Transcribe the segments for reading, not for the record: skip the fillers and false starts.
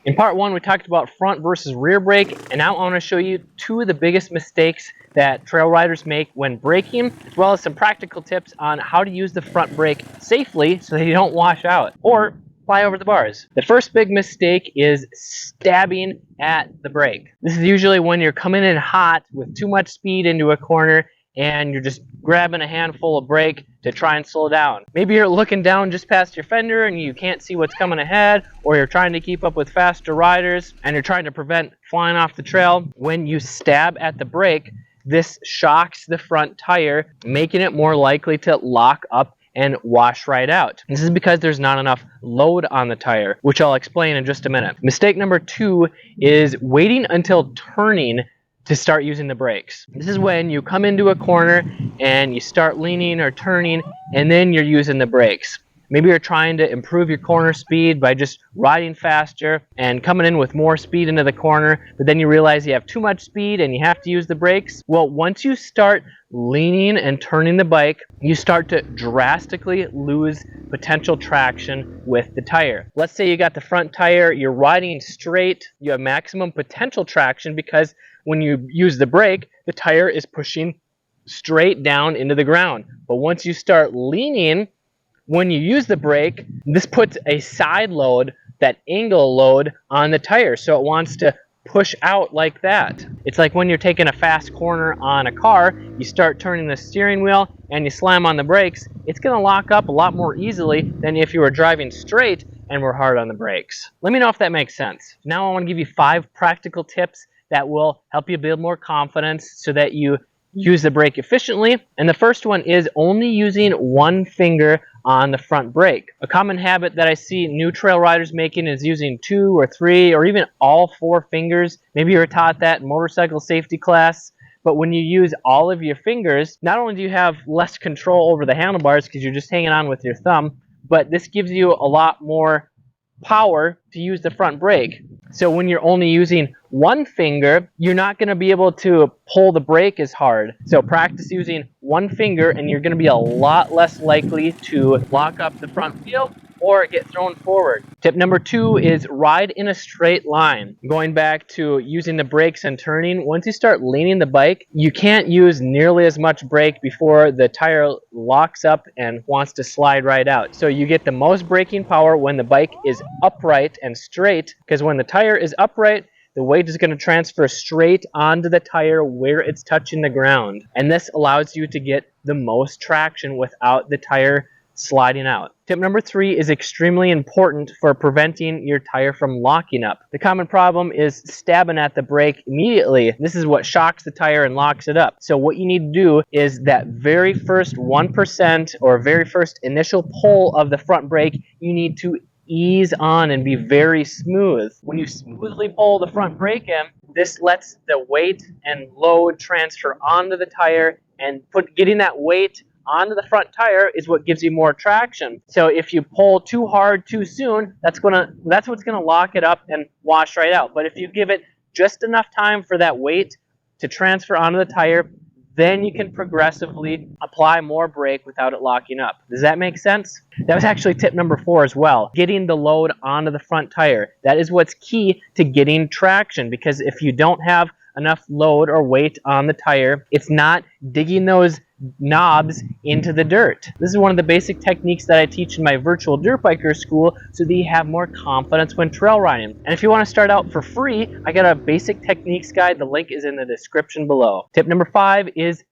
In part one, we talked about front versus rear brake, and now I want to show you two of the biggest mistakes that trail riders make when braking, as well as some practical tips on how to use the front brake safely so that you don't wash out or fly over the bars. The first big mistake is stabbing at the brake. This is usually when you're coming in hot with too much speed into a corner and you're just grabbing a handful of brake to try and slow down. Maybe you're looking down just past your fender and you can't see what's coming ahead, or you're trying to keep up with faster riders and you're trying to prevent flying off the trail. When you stab at the brake, this shocks the front tire, making it more likely to lock up and wash right out. This is because there's not enough load on the tire, which I'll explain in just a minute. Mistake number two is waiting until turning to start using the brakes. This is when you come into a corner and you start leaning or turning, and then you're using the brakes. Maybe you're trying to improve your corner speed by just riding faster and coming in with more speed into the corner, but then you realize you have too much speed and you have to use the brakes. Well, once you start leaning and turning the bike, you start to drastically lose potential traction with the tire. Let's say you got the front tire, you're riding straight, you have maximum potential traction because when you use the brake, the tire is pushing straight down into the ground. But once you start leaning, when you use the brake, this puts a side load, that angle load, on the tire, so it wants to push out like that. It's like when you're taking a fast corner on a car, you start turning the steering wheel and you slam on the brakes, it's going to lock up a lot more easily than if you were driving straight and were hard on the brakes. Let me know if that makes sense. Now I want to give you 5 practical tips that will help you build more confidence so that you use the brake efficiently. And the first one is only using one finger on the front brake. A common habit that I see new trail riders making is using 2 or 3 or even all 4 fingers. Maybe you were taught that in motorcycle safety class. But when you use all of your fingers, not only do you have less control over the handlebars because you're just hanging on with your thumb, but this gives you a lot more power to use the front brake. So when you're only using one finger, you're not going to be able to pull the brake as hard. So practice using one finger and you're going to be a lot less likely to lock up the front wheel or get thrown forward. Tip number 2 is ride in a straight line. Going back to using the brakes and turning, once you start leaning the bike, you can't use nearly as much brake before the tire locks up and wants to slide right out. So you get the most braking power when the bike is upright and straight, because when the tire is upright, the weight is going to transfer straight onto the tire where it's touching the ground. And this allows you to get the most traction without the tire sliding out. Tip number 3 is extremely important for preventing your tire from locking up. The common problem is stabbing at the brake immediately. This is what shocks the tire and locks it up. So what you need to do is that very first 1% or very first initial pull of the front brake, you need to ease on and be very smooth. When you smoothly pull the front brake in, this lets the weight and load transfer onto the tire, and getting that weight onto the front tire is what gives you more traction. So if you pull too hard too soon, that's what's gonna lock it up and wash right out. But if you give it just enough time for that weight to transfer onto the tire, then you can progressively apply more brake without it locking up. Does that make sense? That was actually tip number 4 as well. Getting the load onto the front tire. That is what's key to getting traction, because if you don't have enough load or weight on the tire, it's not digging those knobs into the dirt. This is one of the basic techniques that I teach in my virtual dirt biker school so that you have more confidence when trail riding. And if you want to start out for free, I got a basic techniques guide. The link is in the description below. Tip number 5 is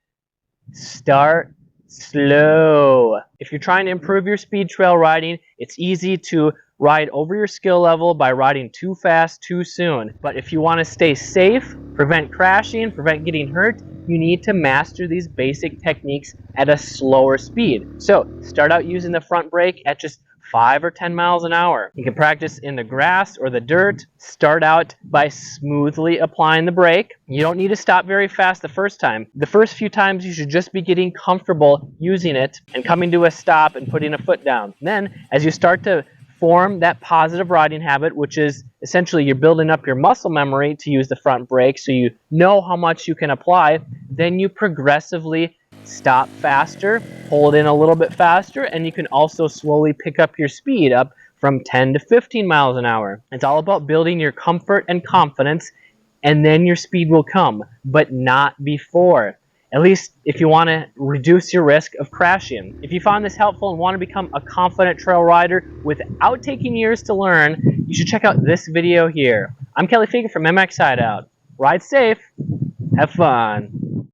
start slow. If you're trying to improve your speed trail riding, it's easy to ride over your skill level by riding too fast too soon. But if you want to stay safe, prevent crashing, prevent getting hurt, you need to master these basic techniques at a slower speed. So start out using the front brake at just 5 or 10 miles an hour. You can practice in the grass or the dirt. Start out by smoothly applying the brake. You don't need to stop very fast the first time. The first few times you should just be getting comfortable using it and coming to a stop and putting a foot down. Then as you start to form that positive riding habit, which is essentially you're building up your muscle memory to use the front brake so you know how much you can apply, then you progressively stop faster, pull it in a little bit faster, and you can also slowly pick up your speed up from 10 to 15 miles an hour. It's all about building your comfort and confidence, and then your speed will come, but not before. At least if you want to reduce your risk of crashing. If you found this helpful and want to become a confident trail rider without taking years to learn, you should check out this video here. I'm Kelly Figa from MX Hideout. Ride safe, have fun.